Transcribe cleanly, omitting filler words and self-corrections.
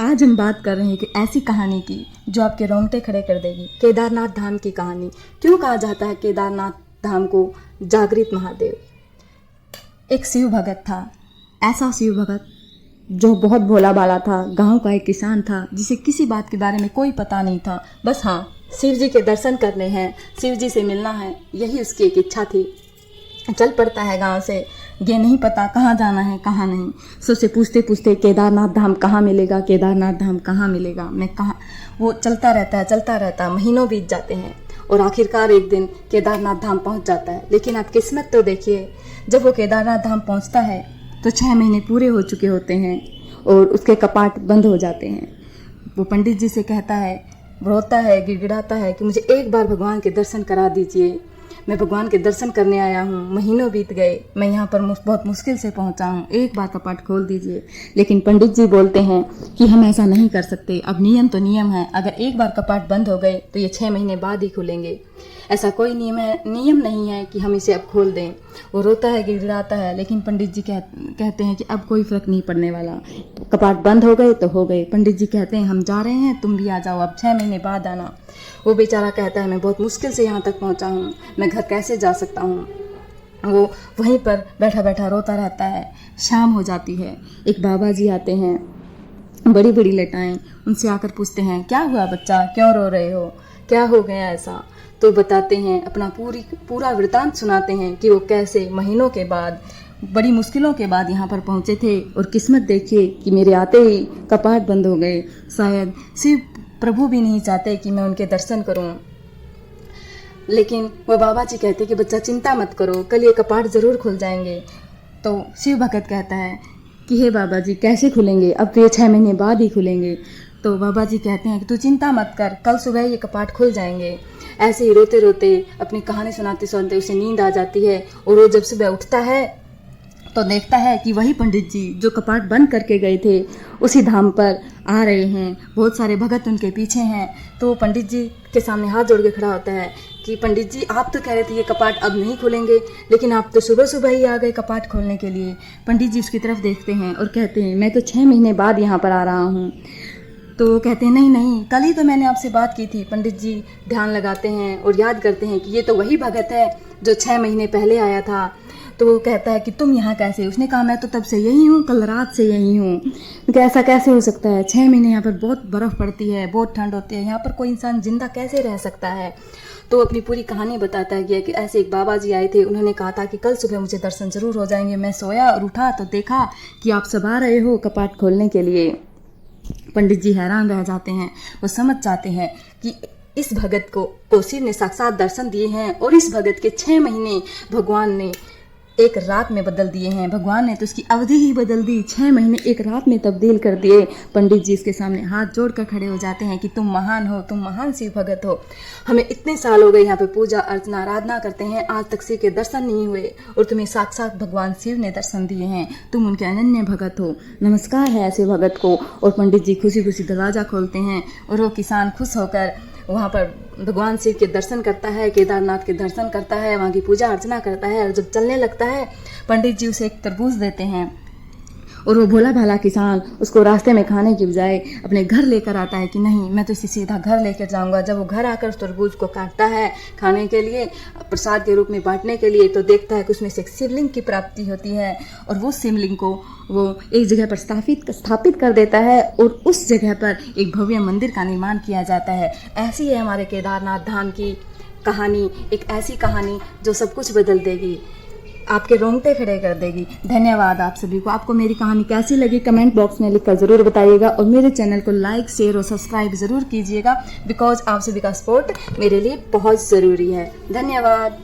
आज हम बात कर रहे हैं कि ऐसी कहानी की जो आपके रोंगटे खड़े कर देगी। केदारनाथ धाम की कहानी। क्यों कहा जाता है केदारनाथ धाम को जागृत महादेव? एक शिव भगत था, ऐसा शिव भगत जो बहुत भोला भाला था। गांव का एक किसान था जिसे किसी बात के बारे में कोई पता नहीं था। बस हाँ, शिव जी के दर्शन करने हैं, शिव जी से मिलना है, यही उसकी एक इच्छा थी। चल पड़ता है गांव से, ये नहीं पता कहाँ जाना है कहाँ नहीं। सबसे पूछते पूछते केदारनाथ धाम कहाँ मिलेगा, केदारनाथ धाम कहाँ मिलेगा, मैं कहाँ। वो चलता रहता है, महीनों बीत जाते हैं और आखिरकार एक दिन केदारनाथ धाम पहुंच जाता है। लेकिन आप किस्मत तो देखिए, जब वो केदारनाथ धाम पहुंचता है तो 6 महीने पूरे हो चुके होते हैं और उसके कपाट बंद हो जाते हैं। वो पंडित जी से कहता है, रोता है, गिड़गिड़ाता है कि मुझे एक बार भगवान के दर्शन करा दीजिए, मैं भगवान के दर्शन करने आया हूँ, महीनों बीत गए, मैं यहाँ पर बहुत मुश्किल से पहुँचा हूँ, एक बार कपाट खोल दीजिए। लेकिन पंडित जी बोलते हैं कि हम ऐसा नहीं कर सकते, अब नियम तो नियम है, अगर एक बार कपाट बंद हो गए तो ये 6 महीने बाद ही खुलेंगे। ऐसा कोई नियम नहीं है कि हम इसे अब खोल दें। वो रोता है, गिड़गिड़ाता है, लेकिन पंडित जी कहते हैं कि अब कोई फर्क नहीं पड़ने वाला, कपाट बंद हो गए तो हो गए। पंडित जी कहते हैं हम जा रहे हैं, तुम भी आ जाओ, अब 6 महीने बाद आना। वो बेचारा कहता है मैं बहुत मुश्किल से यहाँ तक पहुँचा हूँ, मैं घर कैसे जा सकता हूँ। वो वहीं पर बैठा बैठा रोता रहता है। शाम हो जाती है, एक बाबा जी आते हैं, बड़ी बड़ी लटाएं, उनसे आकर पूछते हैं क्या हुआ बच्चा, क्यों रो रहे हो, क्या हो गया ऐसा। तो बताते हैं, अपना पूरा वृतांत सुनाते हैं कि वो कैसे महीनों के बाद, बड़ी मुश्किलों के बाद यहाँ पर पहुँचे थे और किस्मत देखिए कि मेरे आते ही कपाट बंद हो गए। शायद शिव प्रभु भी नहीं चाहते कि मैं उनके दर्शन करूं। लेकिन वो बाबा जी कहते कि बच्चा चिंता मत करो, कल ये कपाट ज़रूर खुल जाएंगे। तो शिव भगत कहता है कि हे बाबा जी कैसे खुलेंगे, अब तो ये 6 महीने बाद ही खुलेंगे। तो बाबा जी कहते हैं कि तू चिंता मत कर, कल सुबह ये कपाट खुल जाएंगे। ऐसे ही रोते रोते अपनी कहानी सुनाते सुनाते उसे नींद आ जाती है और वो जब सुबह उठता है तो देखता है कि वही पंडित जी जो कपाट बंद करके गए थे उसी धाम पर आ रहे हैं, बहुत सारे भगत उनके पीछे हैं। तो पंडित जी के सामने हाथ जोड़ के खड़ा होता है कि पंडित जी आप तो कह रहे थे ये कपाट अब नहीं खुलेंगे, लेकिन आप तो सुबह सुबह ही आ गए कपाट खोलने के लिए। पंडित जी उसकी तरफ देखते हैं और कहते हैं मैं तो 6 महीने बाद यहाँ पर आ रहा हूँ। तो वो कहते हैं नहीं नहीं, कल ही तो मैंने आपसे बात की थी। पंडित जी ध्यान लगाते हैं और याद करते हैं कि ये तो वही भगत है जो 6 महीने पहले आया था। तो वो कहता है कि तुम यहाँ कैसे? उसने कहा मैं तो तब से यही हूँ, कल रात से यही हूँ। तो ऐसा कैसे हो सकता है? 6 महीने यहाँ पर बहुत बर्फ़ पड़ती है, बहुत ठंड होती है, यहाँ पर कोई इंसान जिंदा कैसे रह सकता है? तो अपनी पूरी कहानी बताता है कि ऐसे एक बाबा जी आए थे, उन्होंने कहा था कि कल सुबह मुझे दर्शन ज़रूर हो जाएंगे। मैं सोया और उठा तो देखा कि आप सब आ रहे हो कपाट खोलने के लिए। पंडित जी हैरान रह जाते हैं, वो समझ जाते हैं कि इस भगत को शिव ने साक्षात दर्शन दिए हैं और इस भगत के 6 महीने भगवान ने एक रात में बदल दिए हैं। भगवान ने तो उसकी अवधि ही बदल दी, 6 महीने एक रात में तब्दील कर दिए। पंडित जी इसके सामने हाथ जोड़कर खड़े हो जाते हैं कि तुम महान हो, तुम महान शिव भगत हो। हमें इतने साल हो गए यहाँ पे पूजा अर्चना आराधना करते हैं, आज तक शिव के दर्शन नहीं हुए और तुम्हें साक्षात भगवान शिव ने दर्शन दिए हैं, तुम उनके अनन्य भगत हो। नमस्कार है ऐसे भगत को। और पंडित जी खुशी खुशी दरवाज़ा खोलते हैं और वो किसान खुश होकर वहाँ पर भगवान शिव के दर्शन करता है, केदारनाथ के दर्शन करता है, वहाँ की पूजा अर्चना करता है। और जब चलने लगता है, पंडित जी उसे एक तरबूज देते हैं और वो भोला भाला किसान उसको रास्ते में खाने की बजाय अपने घर लेकर आता है कि नहीं मैं तो इसे सीधा घर लेकर जाऊंगा। जब वो घर आकर उस तरबूज को काटता है खाने के लिए, प्रसाद के रूप में बांटने के लिए, तो देखता है कि उसमें से एक शिवलिंग की प्राप्ति होती है और वो शिवलिंग को वो एक जगह पर स्थापित कर देता है और उस जगह पर एक भव्य मंदिर का निर्माण किया जाता है। ऐसी है हमारे केदारनाथ धाम की कहानी, एक ऐसी कहानी जो सब कुछ बदल देगी, आपके रोंगटे खड़े कर देगी। धन्यवाद आप सभी को। आपको मेरी कहानी कैसी लगी कमेंट बॉक्स में लिखकर ज़रूर बताइएगा और मेरे चैनल को लाइक शेयर और सब्सक्राइब ज़रूर कीजिएगा, बिकॉज आप सभी का सपोर्ट मेरे लिए बहुत ज़रूरी है। धन्यवाद।